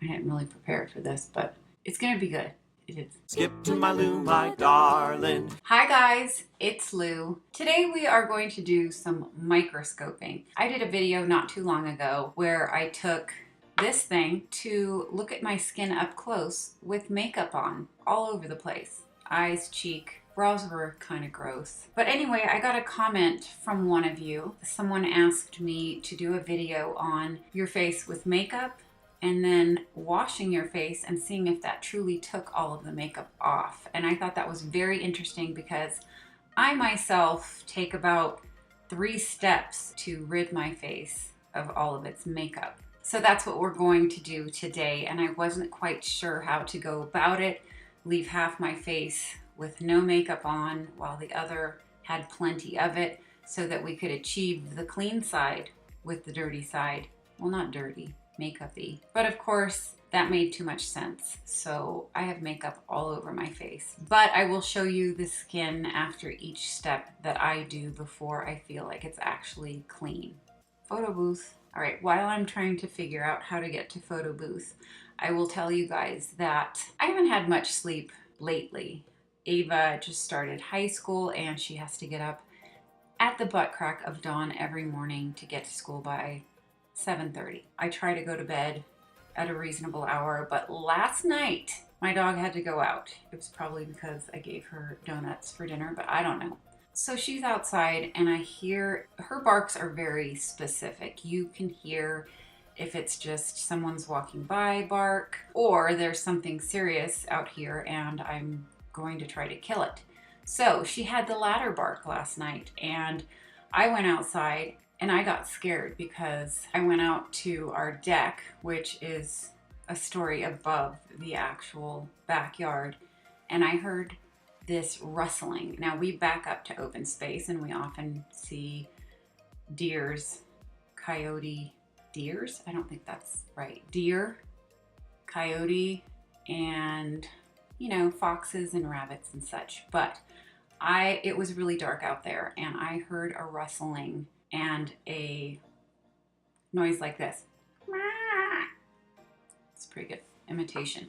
I didn't really prepare for this, but it's gonna be good. It is. Skip to my Lou, my darling. Hi guys, it's Lou. Today we are going to do some microscoping. I did a video not too long ago where I took this thing to look at my skin up close with makeup on all over the place. Eyes, cheek, brows were kind of gross. But anyway, I got a comment from one of you. Someone asked me to do a video on your face with makeup and then washing your face and seeing if that truly took all of the makeup off. And I thought that was very interesting because I myself take about 3 steps to rid my face of all of its makeup. So that's what we're going to do today, and I wasn't quite sure how to go about it. Leave half my face with no makeup on while the other had plenty of it so that we could achieve the clean side with the dirty side. Well, not dirty, makeup-y. But of course, that made too much sense. So I have makeup all over my face. But I will show you the skin after each step that I do before I feel like it's actually clean. Photo booth. All right, while I'm trying to figure out how to get to photo booth, I will tell you guys that I haven't had much sleep lately. Ava just started high school and she has to get up at the butt crack of dawn every morning to get to school by 7:30. I try to go to bed at a reasonable hour, but last night my dog had to go out. It was probably because I gave her donuts for dinner, but I don't know. So she's outside and I hear her barks are very specific. You can hear if it's just someone's walking by bark or there's something serious out here and I'm going to try to kill it. So she had the ladder bark last night and I went outside and I got scared because I went out to our deck, which is a story above the actual backyard, and I heard this rustling. Now we back up to open space and we often see deers, deers? I don't think that's right. Deer, coyote, and you know, foxes and rabbits and such. But it was really dark out there and I heard a rustling and a noise like this. It's pretty good imitation.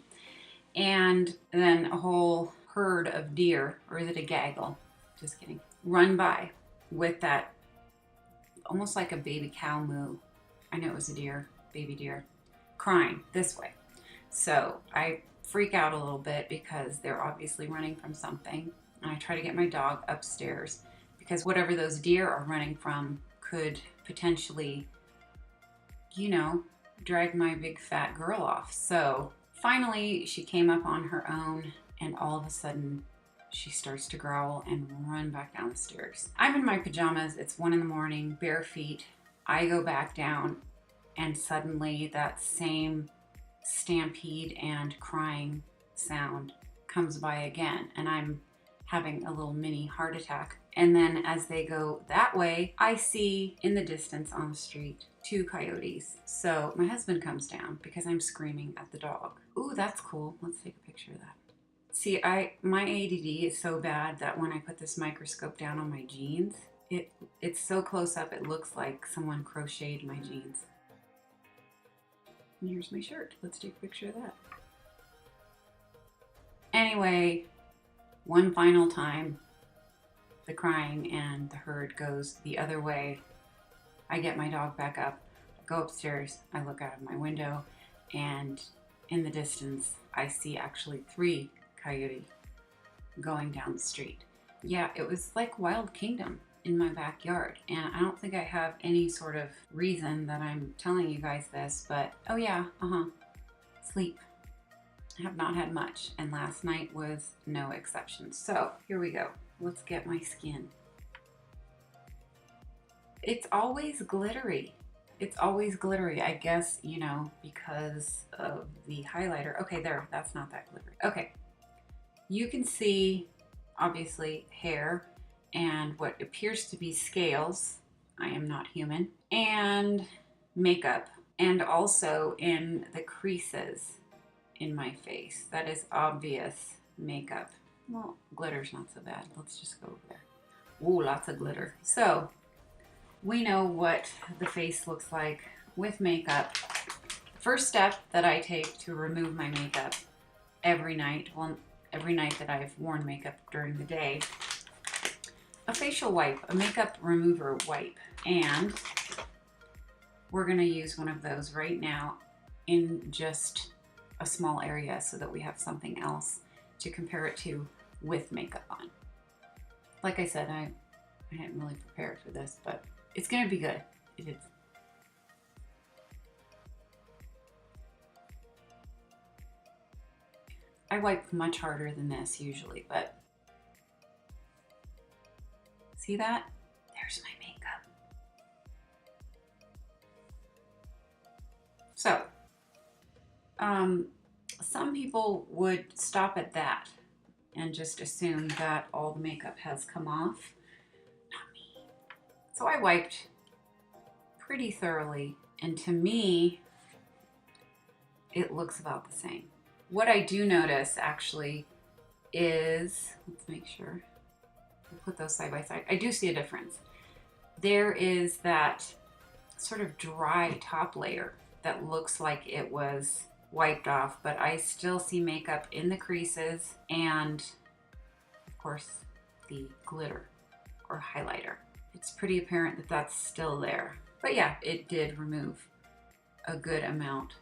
And then a whole herd of deer, or is it a gaggle? Just kidding. Run by with that almost like a baby cow moo. I know it was a deer, baby deer, crying this way. So I freak out a little bit because they're obviously running from something. And I try to get my dog upstairs because whatever those deer are running from could potentially, you know, drag my big fat girl off. So finally she came up on her own and all of a sudden she starts to growl and run back down the stairs. I'm in my pajamas, it's 1 in the morning, bare feet. I go back down and suddenly that same stampede and crying sound comes by again and I'm having a little mini heart attack. And then as they go that way, I see in the distance on the street 2 coyotes. So my husband comes down because I'm screaming at the dog. Ooh, that's cool. Let's take a picture of that. See, my ADD is so bad that when I put this microscope down on my jeans, it's so close up it looks like someone crocheted my jeans. And here's my shirt. Let's take a picture of that. Anyway, one final time, the crying and the herd goes the other way. I get my dog back up, go upstairs, I look out of my window, and in the distance, I see actually 3 coyotes going down the street. Yeah, it was like Wild Kingdom in my backyard, and I don't think I have any sort of reason that I'm telling you guys this, but oh yeah, sleep. I have not had much, and last night was no exception. So here we go. Let's get my skin. It's always glittery. It's always glittery, I guess, you know, because of the highlighter. Okay, there, that's not that glittery. Okay, you can see, obviously, hair and what appears to be scales. I am not human. And makeup, and also in the creases in my face. That is obvious makeup. Well, glitter's not so bad. Let's just go over there. Ooh, lots of glitter. So we know what the face looks like with makeup. first step that I take to remove my makeup every night, well, every night that I've worn makeup during the day, a facial wipe, a makeup remover wipe. And we're gonna use one of those right now in just a small area so that we have something else to compare it to with makeup on. Like I said, I hadn't really prepared for this, but it's gonna be good. It is. I wipe much harder than this usually, but see that? There's my makeup. So, some people would stop at that and just assume that all the makeup has come off. Not me. So I wiped pretty thoroughly, and to me, it looks about the same. What I do notice actually is, let's make sure, we'll put those side by side. I do see a difference. There is that sort of dry top layer that looks like it was wiped off, but I still see makeup in the creases and of course the glitter or highlighter. It's pretty apparent that that's still there. But yeah, it did remove a good amount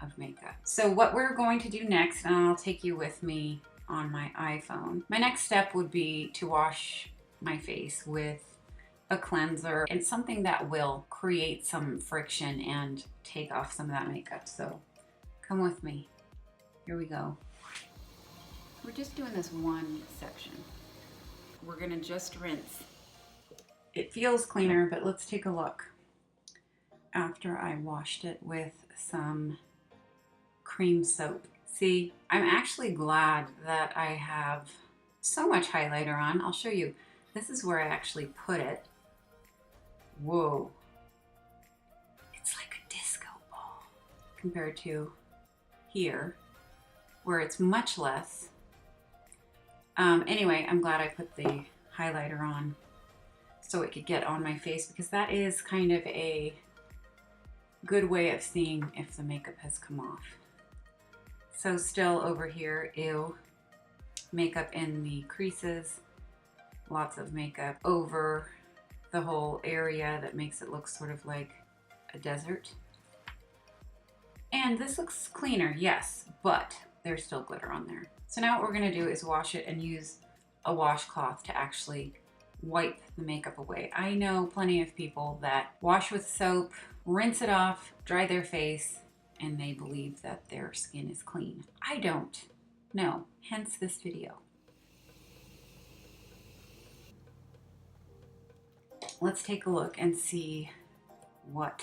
of makeup. So what we're going to do next, and I'll take you with me on my iPhone. My next step would be to wash my face with a cleanser and something that will create some friction and take off some of that makeup. So come with me. Here we go. We're just doing this one section. We're gonna just rinse. It feels cleaner, but let's take a look. After I washed it with some cream soap. See, I'm actually glad that I have so much highlighter on. I'll show you. This is where I actually put it. Whoa. It's like a disco ball compared to here, where it's much less. Anyway, I'm glad I put the highlighter on so it could get on my face, because that is kind of a good way of seeing if the makeup has come off. So still over here, ew, makeup in the creases, lots of makeup over the whole area that makes it look sort of like a desert. And this looks cleaner, yes, but there's still glitter on there. So now what we're gonna do is wash it and use a washcloth to actually wipe the makeup away. I know plenty of people that wash with soap, rinse it off, dry their face, and they believe that their skin is clean. I don't. No, hence this video. Let's take a look and see what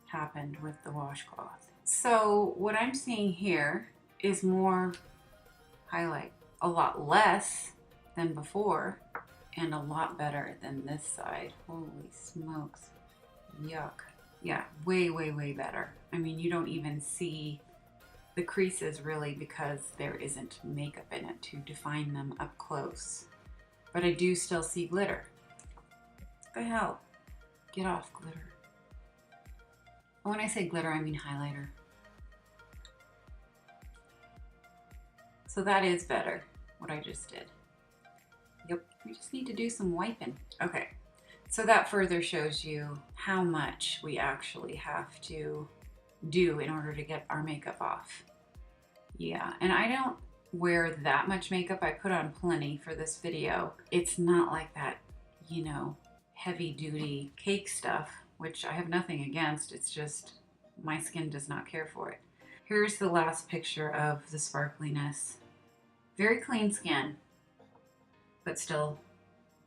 happened with the washcloth. So what I'm seeing here is more highlight, a lot less than before, and a lot better than this side. Holy smokes, yuck. Yeah, way, way, way better. I mean, you don't even see the creases really because there isn't makeup in it to define them up close. But I do still see glitter. What the hell? Get off, glitter. And when I say glitter, I mean highlighter. So that is better, what I just did. Yep, we just need to do some wiping. Okay, so that further shows you how much we actually have to do in order to get our makeup off. Yeah, and I don't wear that much makeup. I put on plenty for this video. It's not like that, you know, heavy duty cake stuff, which I have nothing against. It's just my skin does not care for it. Here's the last picture of the sparkliness. Very clean skin, but still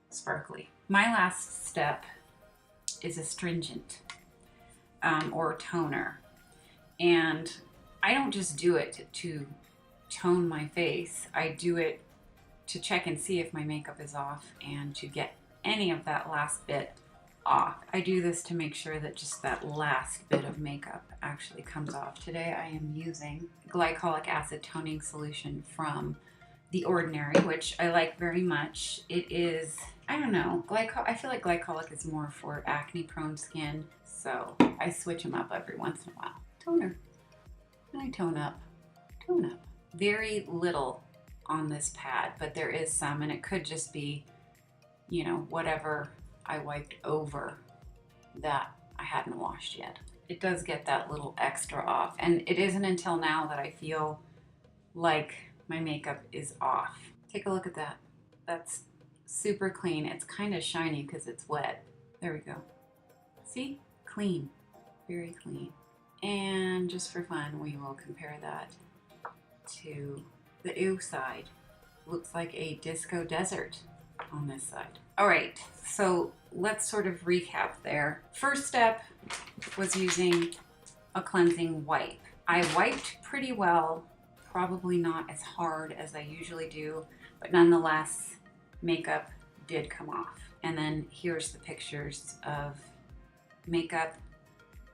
sparkly. My last step is astringent or toner. And I don't just do it to tone my face. I do it to check and see if my makeup is off and to get any of that last bit off. I do this to make sure that just that last bit of makeup actually comes off. Today I am using glycolic acid toning solution from The Ordinary, which I like very much. It is, I don't know, I feel like glycolic is more for acne prone skin. So I switch them up every once in a while. Toner. And I tone up. Tone up. Very little on this pad, but there is some, and it could just be, you know, whatever I wiped over that I hadn't washed yet. It does get that little extra off, and it isn't until now that I feel like my makeup is off. Take a look at that. That's super clean. It's kind of shiny because it's wet. There we go. See? Clean. Very clean. And just for fun, we will compare that to the ew side. Looks like a disco desert on this side. All right, so let's sort of recap there. First step was using a cleansing wipe. I wiped pretty well, probably not as hard as I usually do, but nonetheless, makeup did come off. And then here's the pictures of makeup,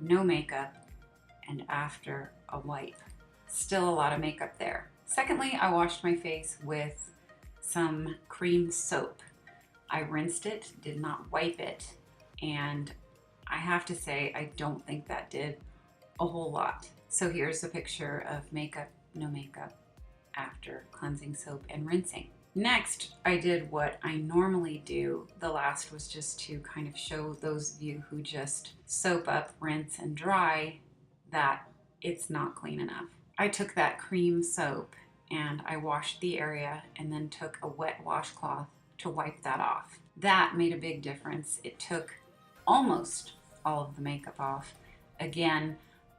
no makeup, and after a wipe. Still a lot of makeup there. Secondly, I washed my face with some cream soap. I rinsed it, did not wipe it, and I have to say I don't think that did a whole lot. So here's a picture of makeup, no makeup, after cleansing soap and rinsing. Next, I did what I normally do. The last was just to kind of show those of you who just soap up, rinse, and dry that it's not clean enough. I took that cream soap and I washed the area and then took a wet washcloth to wipe that off. That made a big difference. It took almost all of the makeup off. Again,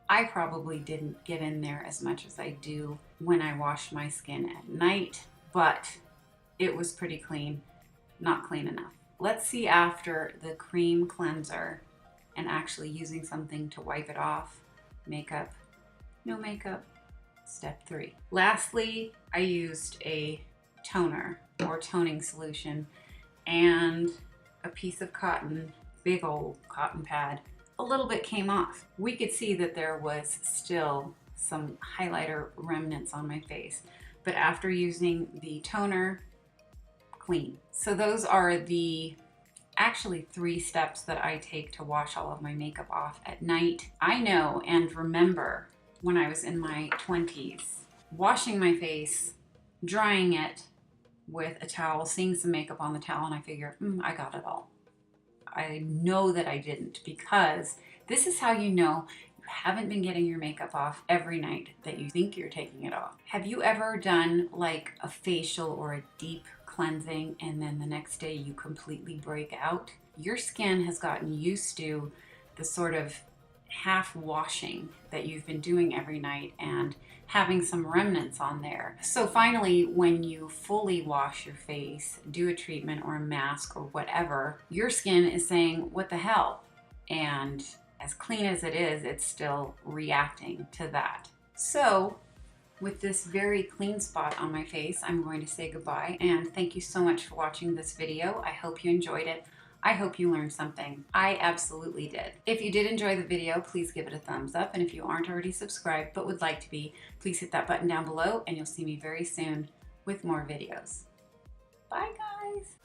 I probably didn't get in there as much as I do when I wash my skin at night, but it was pretty clean, not clean enough. Let's see after the cream cleanser and actually using something to wipe it off. Makeup, no makeup, step 3. Lastly, I used a toner or toning solution and a piece of cotton, big old cotton pad. A little bit came off. We could see that there was still some highlighter remnants on my face, but after using the toner, clean. So those are the actually 3 steps that I take to wash all of my makeup off at night. I know and remember when I was in my 20s, washing my face, drying it with a towel, seeing some makeup on the towel, and I figure, I got it all. I know that I didn't, because this is how you know you haven't been getting your makeup off every night that you think you're taking it off. Have you ever done like a facial or a deep cleansing and then the next day you completely break out? Your skin has gotten used to the sort of half washing that you've been doing every night and having some remnants on there. So finally, when you fully wash your face, do a treatment or a mask or whatever, your skin is saying, what the hell? And as clean as it is, it's still reacting to that. So with this very clean spot on my face, I'm going to say goodbye and thank you so much for watching this video. I hope you enjoyed it. I hope you learned something. I absolutely did. If you did enjoy the video, please give it a thumbs up. And if you aren't already subscribed but would like to be, please hit that button down below and you'll see me very soon with more videos. Bye guys.